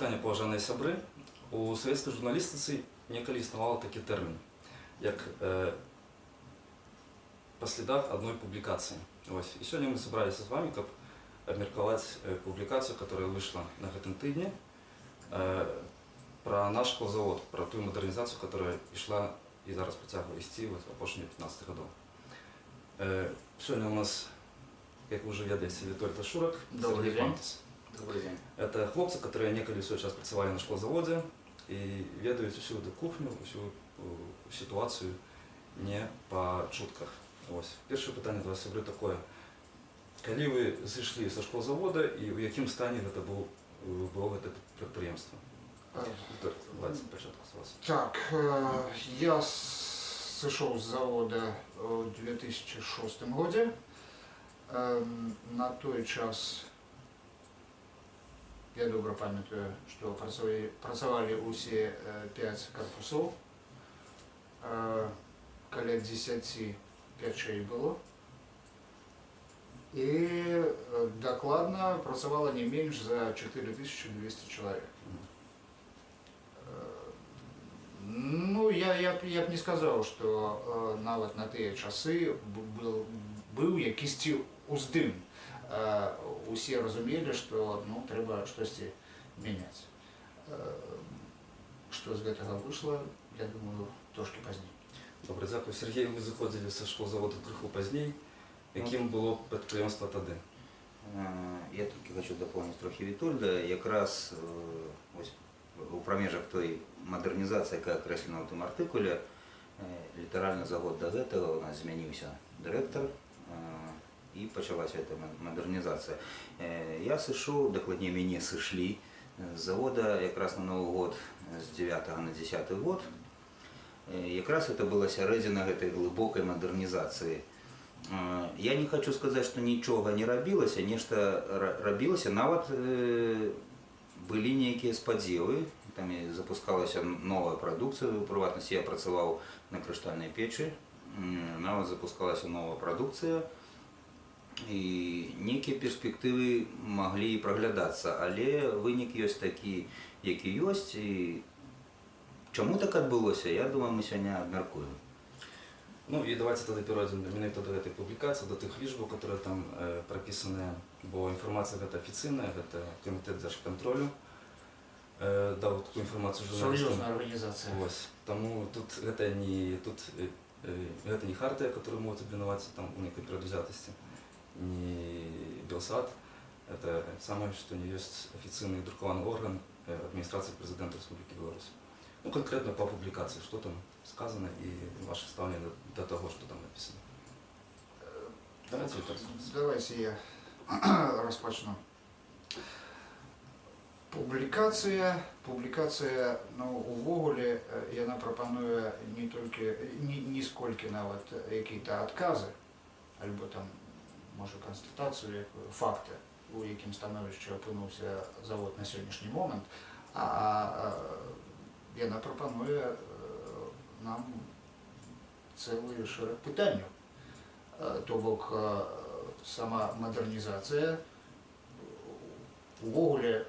вітання, поважаныя сябры. У савецкай журналістыцы некалі існавала такі тэрмін, як па слідах адной публікацыі. І сёння мы сабраліся з вами, каб абмеркаваць публікацыю, которая выйшла на гэтым тыдні пра наш шклозавод, пра тую мадэрнізацыю, которая ішла і зараз працягвае ісці в апошнія 15 гадоў. Сёння у нас, як вы уже ведаеце, Вітольд Ашурак, Сергей Пантас. Добрый день. Это хлопцы, которые некалі свой час працавалі на шклозаводзе і ведаюць усю эту кухню, усю сітуацыю не па чутках. Першае пытанне да вас, сябры, такое. Калі вы зышлі са шклозавода і ў якім стане гэта было гэта прадпрыемства? Давайте пачатку з вас. Так, я сышоў з завода ў 2006 годзе. На той час я добра памятаю, што працавалі ўсе 5 карпусоў. Каля 10 печей было. І дакладна працавала не менш за 4200 чалавек. Ну, я б не сказаў, што нават на тыя часы быў якісьці ўздым. Усе разумелі, што трэба штосьці мяняць. Што з гэтага выйшла, я думаю, трошкі пазней. Добра, дзякую. Сергей, вы заходзілі са шклозавода крыху пазней. Якім было прадпрыемства тады? Я толькі хочу дополнить трохи Вітольда. Якраз у прамежак той мадэрнізацыі, якая акрэслена ў тым артыкуле, літаральна за год да гэтага у нас змяніўся дырэктар і пачалася эта мадэрнізацыя. Я сышоў, дакладней мяне сышлі з завода якраз на Новы год з 9 на 10 год. Якраз это была сярэдзіна гэтай глыбокай мадэрнізацыі. Я не хочу сказаць, што нічога не рабілася, нешта рабілася, нават былі нейкія спадзевы, там запускалася новая прадукцыя, у прыватнасці я працаваў на крыштальнай печы, нават запускалася новая прадукцыя, і нейкія перспектывы маглі праглядацца, але вынік ёсць такі, які ёсць, і чаму так адбылося, я думаю, мы сёння абмяркуем. Ну і давайте тады перайдзем менавіта да гэтай публікацыі, да тых лічбаў, которые там прапісаныя, бо інфармацыя гэта афіцыйная, гэта камітэт дзяржкантролю даў такую інфармацыю журналістам. Сур'ёзная арганізацыя. Таму тут гэта не хартыя, которую могуць абвінаваціць там у нейкай перадузятасці, не Белсат. Это самае, што не ёсць афіцыйны друкаваны орган адміністрацыі прэзідэнта Рэспублікі Беларусь. Ну, конкретно по публикации, что там сказано и ваше ставление до того, что там написано. Давайте я распочну. Публікацыя, увогуле, яна прапануе не толькі, не сколькі нават якія-то адказы, альбо там, можа, канстатацыю, факты, у якім становішчы апынуўся завод на сённяшні момант, а яна прапануе нам цэлы шэраг пытанняў. То бок, сама мадэрнізацыя, увогуле,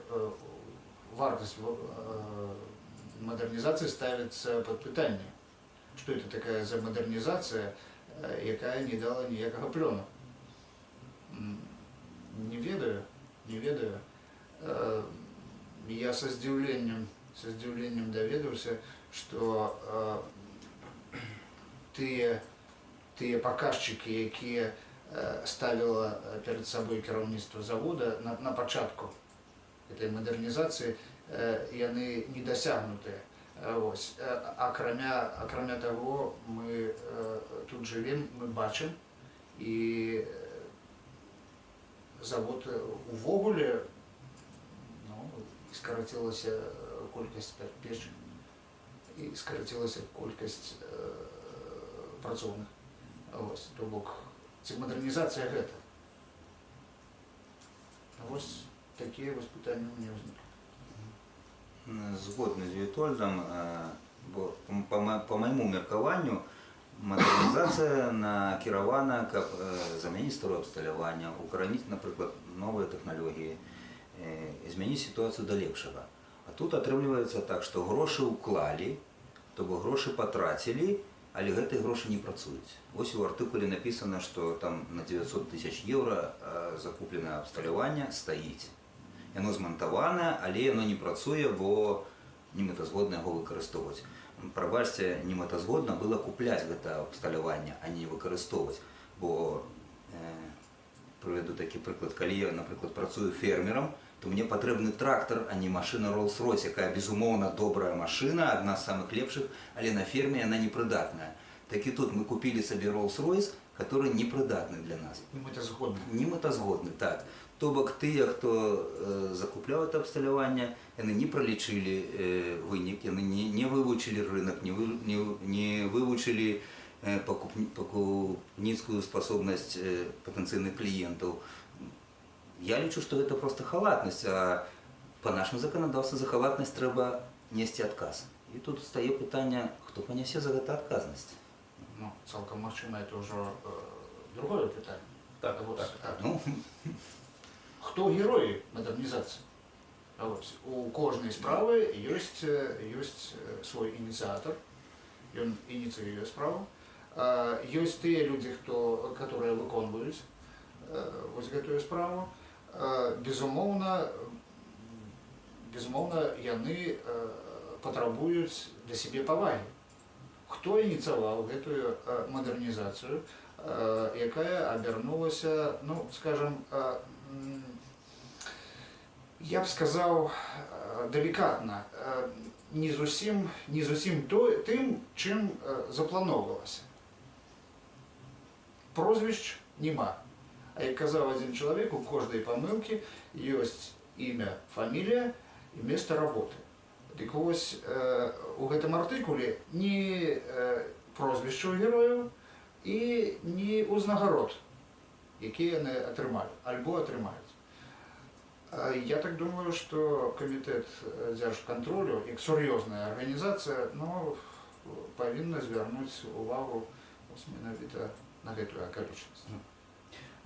вартасць мадэрнізацыі ставіцца пад пытанне. Што это такая за мадэрнізацыя, якая не дала ніякага плёну? Не ведаю. Я са здзіўленнем даведаўся, што тыя паказчыкі, якія ставіла перад сабой кіраўніцтва завода на пачатку этой мадэрнізацыі, яны недасягнутыя. Акрамя таго, мы тут жывем, мы бачым, і завод увогуле скарацілася колькасць печы і скарацілася колькасць працоўных. То бок, ці мадэрнізацыя гэта. Вось такія пытанні ў мяне ўзніклі. Згодны з Вітольдам, бо по майму меркаванню мадэрнізацыя накіравана, каб замяніць старое абсталяванне, укараніць, напрыклад, новыя тэхналогіі, змяніць сітуацыю да лепшага. А тут атрымліваецца так, што грошы ўклалі, то бок грошы патрацілі, але гэтыя грошы не працуюць. Вось у артыкуле напісана, што там на 900 000 еўра закупленае абсталяванне стаіць. Яно змантаванае, але яно не працуе, бо немэтазгодна яго выкарыстоўваць. Прабачце, немэтазгодна было купляць гэта абсталяванне, а не выкарыстоўваць. Бо прывяду такі прыклад, калі я, напрыклад, працую фермерам, то мне патрэбны трактар, а не машына Rolls-Royce, якая, безумоўна, добрая машына, адна з самых лепшых, але на ферме яна непрыдатная. Так і тут мы купілі сабе Rolls-Royce, который непрыдатны для нас. Немэтазгодны. Немэтазгодны, так. То бок тыя, хто закупляў это абсталяванне, яны не пралічылі вынік, яны не вывучылі рынок, не вывучылі пакупніцкую спасобнасць патэнцыйных кліентаў. Я лічу, што гэта проста халатнасць, а па нашым заканадаўству за халатнасць трэба несці адказ. І тут стае пытанне, хто панясе за гэта адказнасць. Ну, цалкам магчыма, это ўжо другое пытанне. Так, Вот, так. Ну, Хто героі мадэрнізацыі? У кожнай справы ёсць свой ініцыятар, ён ініцыюе справу. Ёсць тыя людзі, которые выконваюць вось гэтую справу. Безумоўна, яны патрабуюць для сябе павагі. Хто ініцыяваў гэтую мадэрнізацыю, якая абярнулася, ну, скажем, я б сказаў далікатна, не зусім тым, чым запланоўвалася. Прозвішч няма. А як казаў адзін чалавек, у кожнай памылкі ёсць імя, фамілія і месца работы. Дык вось у гэтым артыкуле ні прозвішчаў герояў і ні ўзнагарод, якія яны атрымалі, альбо атрымаюць. Я так думаю, што камітэт дзяржкантролю, як сур'ёзная арганізацыя, ну, павінна звярнуць увагу менавіта на гэтую акалічнасць.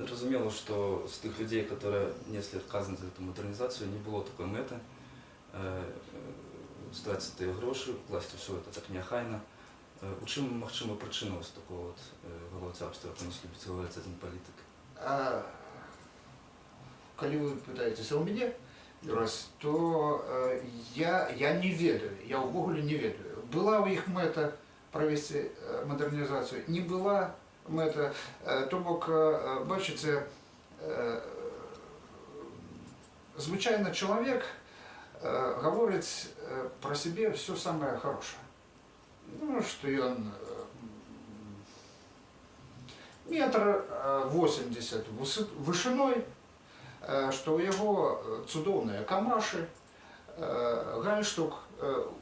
Зразумела, што з тых людзей, которые неслі адказнасць за эту мадэрнізацыю, не было такой мэты страціць тыя грошы, класці ўсё это так неахайна. У чым магчыма прычына вось такого галаўцабства, як у нас любіць гаварыць адзін палітык? Калі вы пытаецеся ў мяне, то я не ведаю, я ўвогуле не ведаю. Была ў іх мэта правесці мадэрнізацыю, не была мэта, то бок, бачыце, звычайна чалавек гаворыць пра сябе ўсё самае хорошае. Ну, што ён 1,80 м вышыной, што ў яго цудоўныя камашы, гальштук,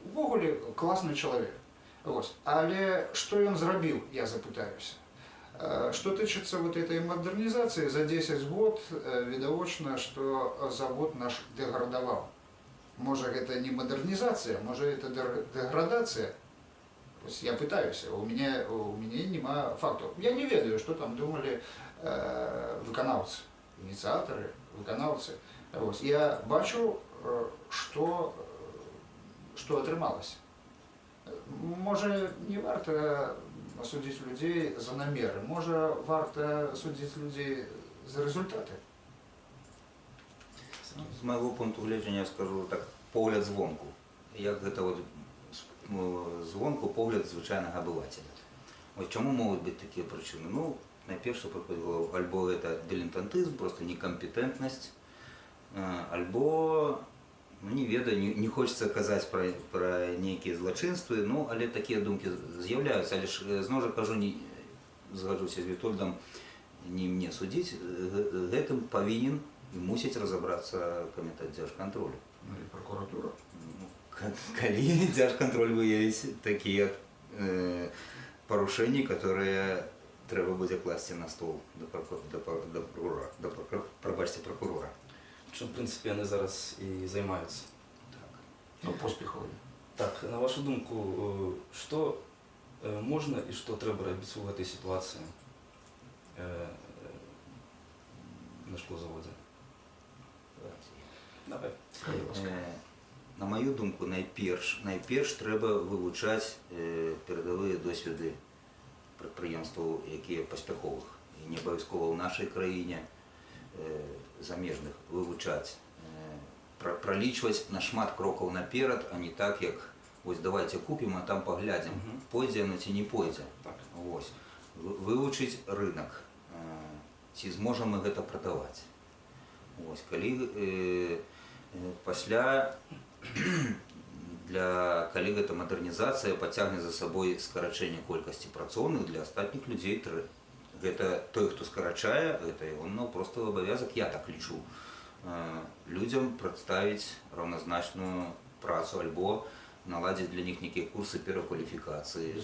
увогуле класны чалавек. Але што ён зрабіў, я запытаюся. Што тычыцца вот этой мадэрнізацыі, за 10 год відавочна, што завод наш дэградаваў. Можа, гэта не мадэрнізацыя, можа, это дэградацыя. Я пытаюся, у мяне няма фактаў. Я не ведаю, што там думалі выканаўцы, ініцыятары, выканаўцы. Я бачу, што атрымалася. Можа, не варта судзіць людзей за намеры, можа, варта судзіць людзей за результаты. З майго пункту гледжання я скажу так, погляд звонку. Як гэта вот звонку погляд звычайнага абывацеля. Вось чаму могуць быць такія прычыны? Ну, найперш, альбо гэта дилетантызм, просто некампетэнтнасць, альбо, ну, не ведаю, не хочется казаць пра нейкія злачынствы, ну, але такія думкі з'яўляюцца, але ж, зноў жа кажу, згаджуся з Вітольдам, не мне судзіць, гэтым павінен і мусіць разабрацца камітэт дзяржкантролю. Ну, і прокуратура. Калі дзяржкантроль выявіць такія парушэнні, которые трэба будзе класці на стол да прокурора. Чым, в прынцыпе, яны зараз і займаюцца. Ну, поспехові. Так, на вашу думку, што можна і што трэба рабіць у гэтай сітуацыі на шклозаводзе? Давай. на мою думку, найперш треба вивчати передові досвіди підприємств, які поспіхових. І не обов'язково в нашій країні заміжних вивчати, пролічувати на шмат кроків наперед, а не так, як ось давайте купимо, а там поглядимо, пойде воно чи не пойде. Так. Ось. Вивчити ринок, чи зможемо ми це продавати. Ось. Коли після коли эта модернізація потягне за собою скорочення кількості працівних, для остальних людей это той, хто скорочає, він просто обов'язок, я так лічу, людям представити рівнозначну працю або наладить для них некие курсы переквалификации,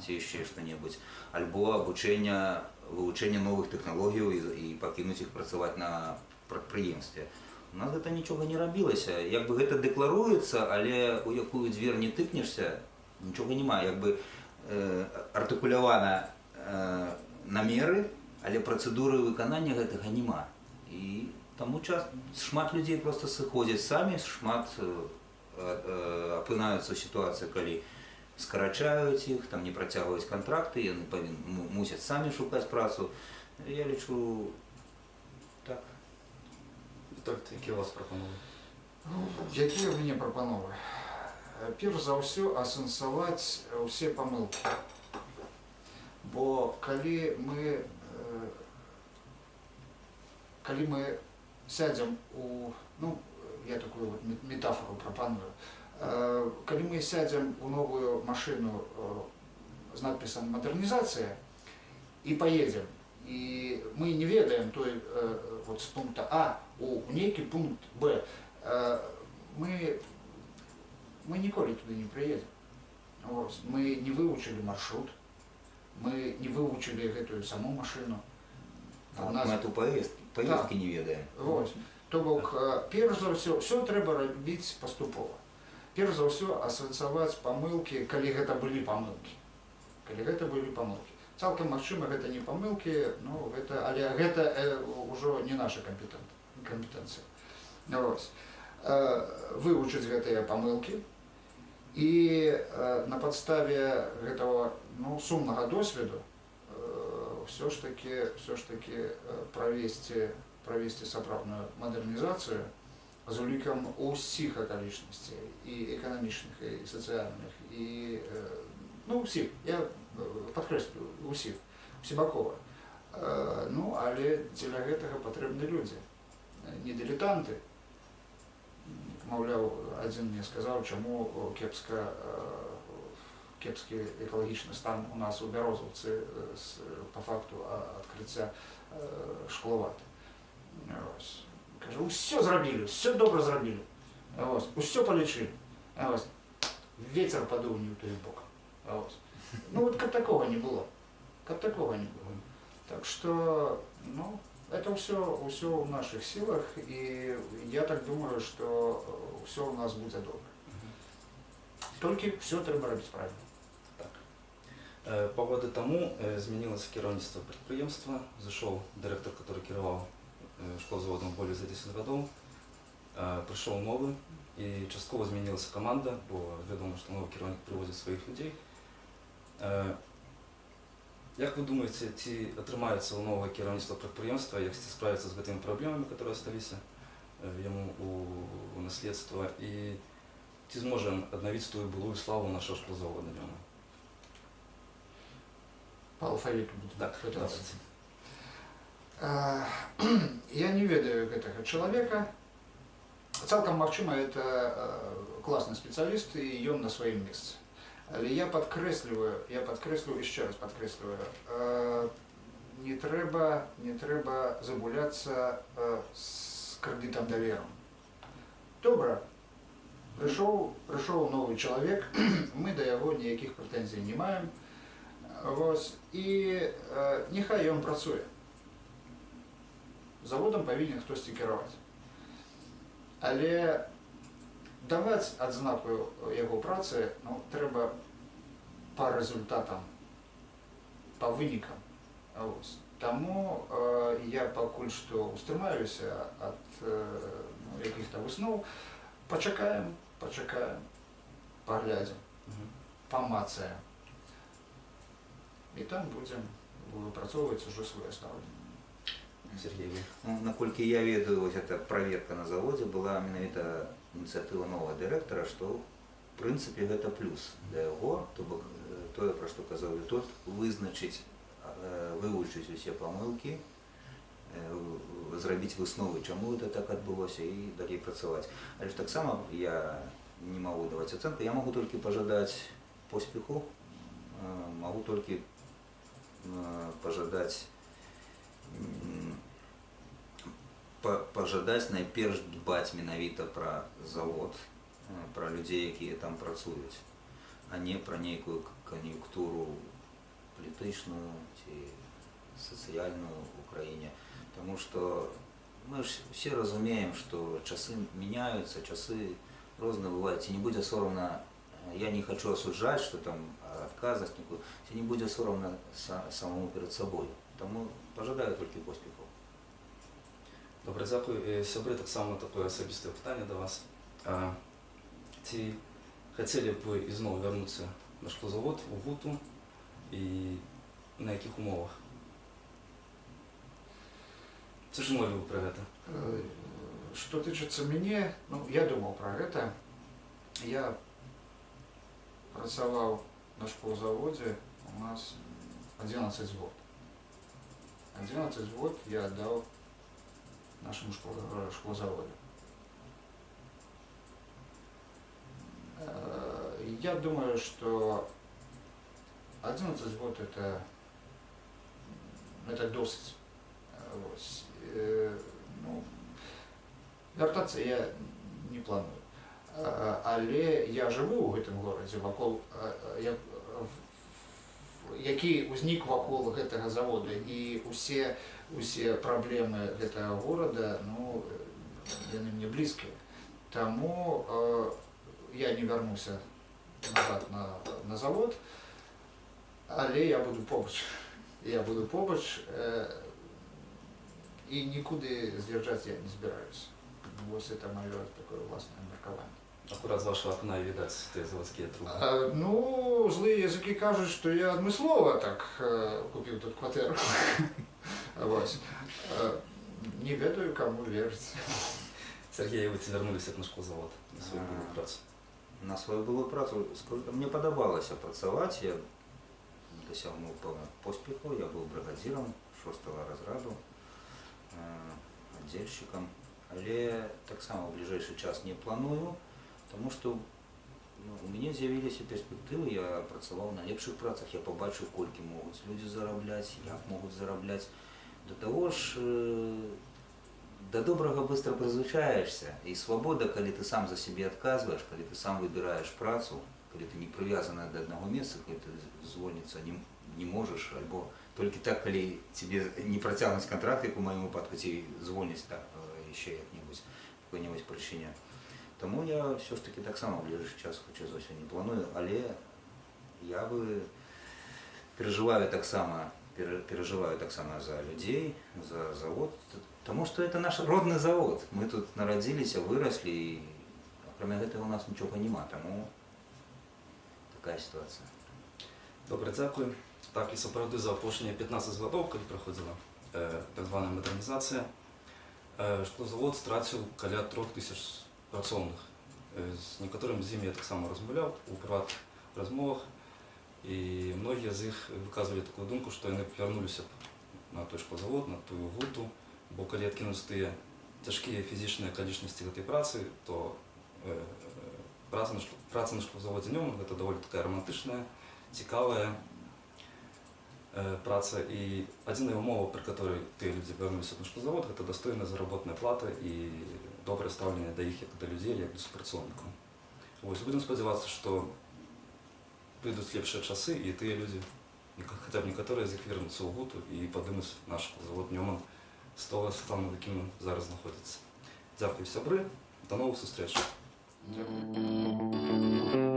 чи ще что-нибудь, або обучение, вивчення нових технологій і покинуть їх працювати на підприємстві. У нас це нічого не робилося. Якби це декларується, але у яку двір не тикнешся, нічого немає. Якби артикульовано наміри, але процедури виконання цього немає. І тому шмат людей просто сиходять самі, шмат опинаються в ситуації, коли скорочають їх, там не протягують контракти, і вони мусять самі шукати працю. Я лічу так. Віталій, які у вас пропанови? Які у мене пропанови? Перш за все, асенсувати всі помилки. Бо коли ми сядемо у, ну, я таку метафору пропоную, коли мы сядем у новую машину с надписом «Модернизация» и поедем, и мы не ведаем той, вот с пункта А у некий пункт Б, мы ніколи туди не приедем. Вот. Мы не выучили маршрут, мы не выучили эту саму машину. Ми эту поїздки не ведаємо. Вот. То бок, перш за все треба робити поступово. Перш за все, асэнсаваць памылкі, калі гэта былі памылкі. Цалкам магчыма, гэта не памылкі, ну, але гэта ўжо не наша кампетэнцыя. Вывучыць гэтыя памылкі і на падставе гэтага сумнага досведу все ж таки правесці сапраўдную мадэрнізацыю з улікам усіх акалічнасцей, і эканамічных, і сацыяльных, і усіх, я падкрэслю, усіх, усебакова. Ну, але дзеля гэтага патрэбны людзі, не дылетанты. Маўляў, адзін мне сказаў, чаму кепскі экалагічны стан у нас у Бярозаўцы па факту адкрыцця шкловаты. Кажу, усё зрабілі, усё добра зрабілі, усё палічылі, ветер падуў не ў той бок. Ну вот каб такого не было. Так что, это все в наших силах, и я так думаю, что все у нас будет добре. Только все треба робити правильно. Так. По году тому змінилося керівництво підприємства, зайшов директор, який керував школозаводом более за 10 років, прийшов новий, і частково змінилася команда, бо відомо, що новий керівник привозить своїх людей. Як ви думаєте, ці отримаються у нового керівництва підприємства, як справиться з цими проблемами, які залишилися йому у наслідство, і чи зможе відновити ту былую славу нашого школозаводу? По алфавиту буду так пытаться. Я не ведаю гэтага чалавека. Цалкам магчыма, это классный специалист, и ён на сваім месцы. Але я подкрэсліваю, яшчэ раз подкрэсліваю, не трэба забуляцца з крэдытам даверу. Добра, прыйшоў новы чалавек, мы да яго ніякіх прэтэнзій не маем, і няхай ён працуе. Заводам павінен хтосьці кіраваць. Але даваць адзнаку яго працы трэба па результатам, па вынікам. Таму я пакуль што устрымаюся ад якіх-то высноў. Пачакаем, пачакаем, паглядзім, Мгм. памацаем. І там будзем выпрацоўваць ужо сваё стаўленне. Сергей, вы? Ну, наколькі я ведаю, вось эта праверка на заводзе была менавіта ініцыятыва новага дырэктара, што в прынцыпе гэта плюс для яго, то бок тое, пра што казаў Вітольд, вызначыць, вывучыць усе памылкі, зрабіць высновы, чаму гэта так адбылося і далей працаваць. Але ж таксама я не магу даваць ацэнку, я магу толькі пажадаць поспеху, магу толькі пажадаць пажадаць найперш дбаць менавіта пра завод, пра людзей, якія там працуюць, а не пра нейкую кан'юнктуру палітычную ці сацыяльную ў краіне. Таму што мы ж все разумеем, што часы мяняюцца, часы розныя бываюць, ці не будзе сорамна, я не хочу осуджаць, што там адказнасць нікую, ці не будзе сорамна самому перад сабой. Таму пажадаю толькі поспехаў. Добре, дякую. Сябри, так само таке особисте питання до вас. Ці хотіли б ви знову вернутися на шклозавод у ГУТу і на яких умовах? Це ж ви про це? Что тычыцца мяне, ну, я думаў пра гэта. Я працаваў на шклозаводзе у нас 11 год. 11 год я аддаў нашему шклозаводу. Я думаю, что 11 год это досыць. Вось. Ну, вяртацца я не планую. Але я жыву ў гэтым горадзе, вакол, які ўзнік вакол гэтага завода, і усе праблемы гэтага горада, ну, яны мне блізкія. Таму я не вярнуся назад на завод, але я буду побач. Я буду побач, і нікуди з'язджаць я не збіраюся. Вось это маё такое власнае меркаванне. Акурат з вашого окна видать ті заводські труби. Ну, злые языки кажут, что я адмыслова так купил тут квартиру. Вось. Не ведаю, кому верить. Сергій, ви вернулися на шклозавод, на свою былую працу. На свою былую працу, мне падабалася працаваць, я дасягнуў пэўных поспехаў, я быў брыгадзірам 6-го разраду, аддзельшчыкам, але таксама ў бліжэйшы час не планую, тому што у мяне з'явіліся перспектывы, я працаваў на лепшых працах, я пабачыў, колькі могуць людзі зарабляць, як могуць зарабляць. Да таго ж, да добрага быстро прызвычаешся, і свабода, калі ты сам за сябе адказваеш, калі ты сам выбіраеш працу, калі ты не прывязаны да аднаго месца, калі ты звольніцца не можаш, альбо толькі так, калі тебе не працягнуць кантракт, як у маім выпадку, ці звольніць так, яшчэ як-небудзь, по какой-нибудь причине. Тому я все ж таки так само в ближайший час, хоча зовсім не планую, але я бы переживаю так само за людей, за завод, потому что это наш родный завод. Мы тут народились, выросли, и кроме этого у нас ничего нема, тому такая ситуация. Добре, дякую. Так, і сапраўды за апошнія 15 гадоў, калі праходзіла так званая мадэрнізацыя, шклозавод страціў каля 3000 працоўных. З некаторымі з імі я таксама размаўляў у прыватных размовах, і многія з іх выказвалі такую думку, што яны вярнуліся б на той шклозавод, на тую ГУТу, бо калі адкінуць тыя цяжкія фізічныя акалічнасці гэтай працы, то праца на шклозаводзе Нёман гэта даволі такая романтычная, цікавая праца, і адзіная умова, пры которой тыя людзі вярнуліся на шклозавод, гэта дастойная заработная плата і добрае стаўленне да іх як да людзей, як да супрацоўнікаў. Вось, будзем спадзявацца, што прыйдуць лепшыя часы, і тыя людзі, хаця б некаторыя з іх вернуцца ў ГУТу і падымуць наш шклозавод Нёман з того стану, в якім зараз знаходзіцца. Дзякуй, сябры, да новых сустрэч. Дякую.